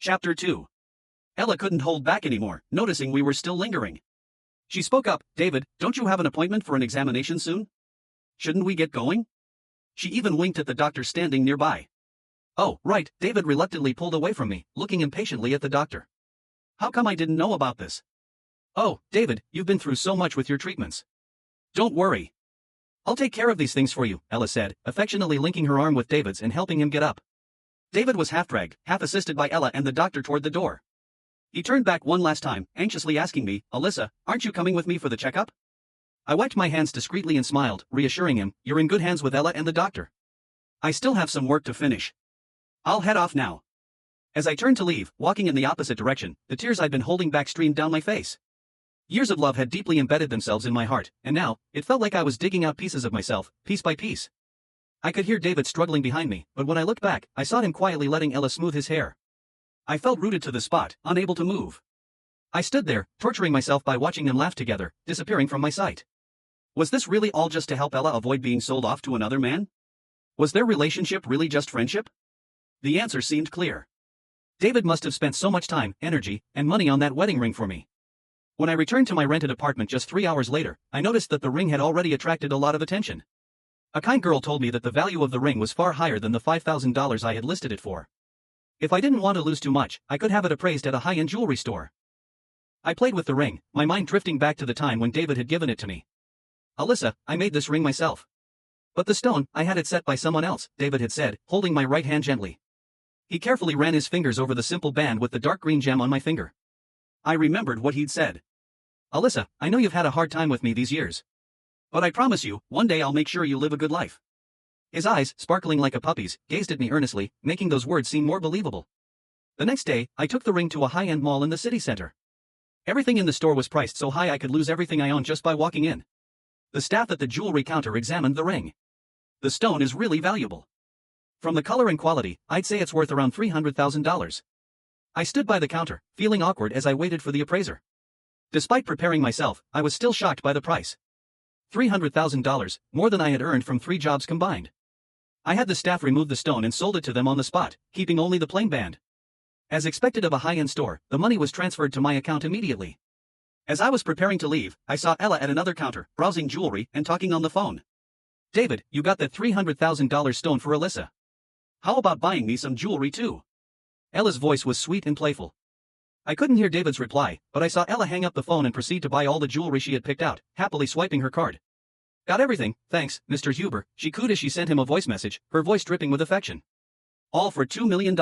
Chapter 2. Ella couldn't hold back anymore, noticing we were still lingering. She spoke up, "David, don't you have an appointment for an examination soon? Shouldn't we get going?" She even winked at the doctor standing nearby. "Oh, right," David reluctantly pulled away from me, looking impatiently at the doctor. "How come I didn't know about this?" "Oh, David, you've been through so much with your treatments. Don't worry. I'll take care of these things for you," Ella said, affectionately linking her arm with David's and helping him get up. David was half dragged, half assisted by Ella and the doctor toward the door. He turned back one last time, anxiously asking me, "Alyssa, aren't you coming with me for the checkup?" I wiped my hands discreetly and smiled, reassuring him, "You're in good hands with Ella and the doctor. I still have some work to finish. I'll head off now." As I turned to leave, walking in the opposite direction, the tears I'd been holding back streamed down my face. Years of love had deeply embedded themselves in my heart, and now, it felt like I was digging out pieces of myself, piece by piece. I could hear David struggling behind me, but when I looked back, I saw him quietly letting Ella smooth his hair. I felt rooted to the spot, unable to move. I stood there, torturing myself by watching them laugh together, disappearing from my sight. Was this really all just to help Ella avoid being sold off to another man? Was their relationship really just friendship? The answer seemed clear. David must have spent so much time, energy, and money on that wedding ring for me. When I returned to my rented apartment just 3 hours later, I noticed that the ring had already attracted a lot of attention. A kind girl told me that the value of the ring was far higher than the $5,000 I had listed it for. If I didn't want to lose too much, I could have it appraised at a high-end jewelry store. I played with the ring, my mind drifting back to the time when David had given it to me. "Alyssa, I made this ring myself." "But the stone, I had it set by someone else," David had said, holding my right hand gently. He carefully ran his fingers over the simple band with the dark green gem on my finger. I remembered what he'd said. "Alyssa, I know you've had a hard time with me these years. But I promise you, one day I'll make sure you live a good life." His eyes, sparkling like a puppy's, gazed at me earnestly, making those words seem more believable. The next day, I took the ring to a high-end mall in the city center. Everything in the store was priced so high I could lose everything I owned just by walking in. The staff at the jewelry counter examined the ring. "The stone is really valuable. From the color and quality, I'd say it's worth around $300,000. I stood by the counter, feeling awkward as I waited for the appraiser. Despite preparing myself, I was still shocked by the price. $300,000, more than I had earned from 3 jobs combined. I had the staff remove the stone and sold it to them on the spot, keeping only the plain band. As expected of a high-end store, the money was transferred to my account immediately. As I was preparing to leave, I saw Ella at another counter, browsing jewelry and talking on the phone. "David, you got that $300,000 stone for Alyssa. How about buying me some jewelry too?" Ella's voice was sweet and playful. I couldn't hear David's reply, but I saw Ella hang up the phone and proceed to buy all the jewelry she had picked out, happily swiping her card. "Got everything, thanks, Mr. Huber," she cooed as she sent him a voice message, her voice dripping with affection. "All for $2 million.